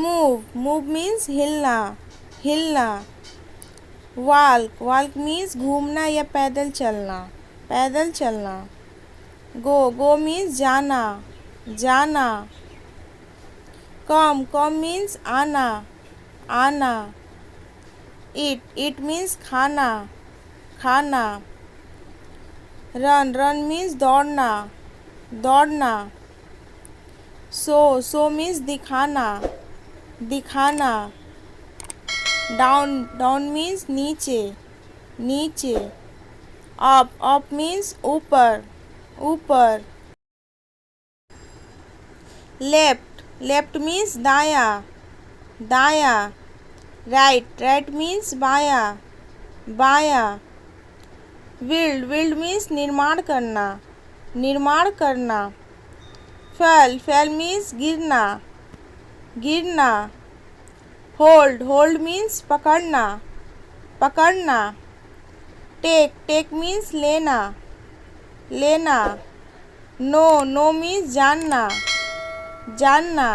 Move means हिलना, हिलना। Walk means घूमना या पैदल चलना, पैदल चलना। गो मीन्स जाना, जाना। कम मीन्स आना, आना। ईट मीन्स खाना, खाना। रन मीन्स दौड़ना, दौड़ना। सो मीन्स दिखाना, दिखाना। डाउन मीन्स नीचे, नीचे। अप मीन्स ऊपर, ऊपर। लेफ्ट मीन्स दाया, दाया। राइट मीन्स बाया, बाया। बिल्ड मीन्स निर्माण करना, निर्माण करना। फेल मीन्स गिरना, गिरना। होल्ड मीन्स पकड़ना, पकड़ना। टेक मीन्स लेना, लेना। नो मीन्स जानना, जानना।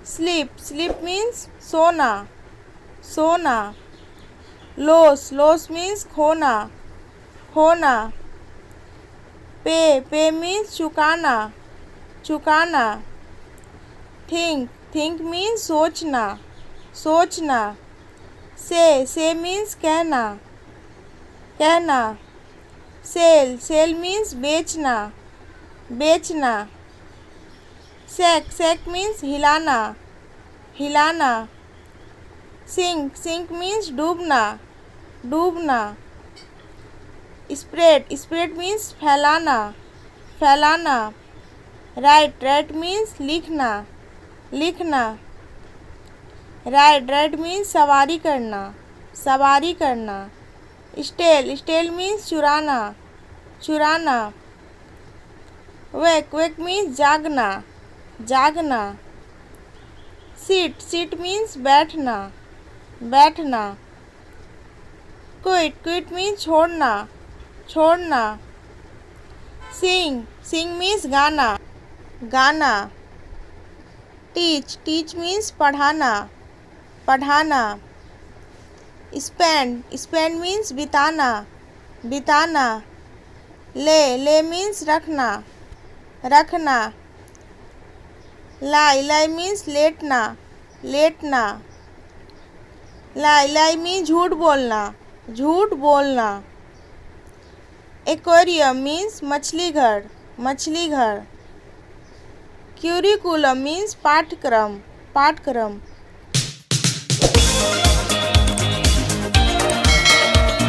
स्लीप मीन्स सोना, सोना। लॉस मीन्स खोना, खोना। पे मीन्स चुकाना, चुकाना। थिंक मीन्स सोचना, सोचना। से मीन्स कहना, कहना। सेल मीन्स बेचना, बेचना। सेक मीन्स हिलाना, हिलाना। सिंक मीन्स डूबना, डूबना। स्प्रेड मीन्स फैलाना, फैलाना। राइट मीन्स लिखना, लिखना। राइड मीन्स सवारी करना, सवारी करना। स्टेल मीन्स चुराना, चुराना। वेक मीन्स जागना, जागना। सीट मीन्स बैठना, बैठना। क्विट मीन्स छोड़ना, छोड़ना। सिंग मीन्स गाना, गाना। टीच मीन्स पढ़ाना, पढ़ाना। स्पेंड मीन्स बिताना, बिताना। ले मीन्स रखना, रखना। लाई मीन्स लेटना, लेटना। लाई मीन्स झूठ बोलना, झूठ बोलना। एक्वेरियम मीन्स मछली घर, मछली घर। क्यूरिकुलम मीन्स पाठ्यक्रम, पाठ्यक्रम।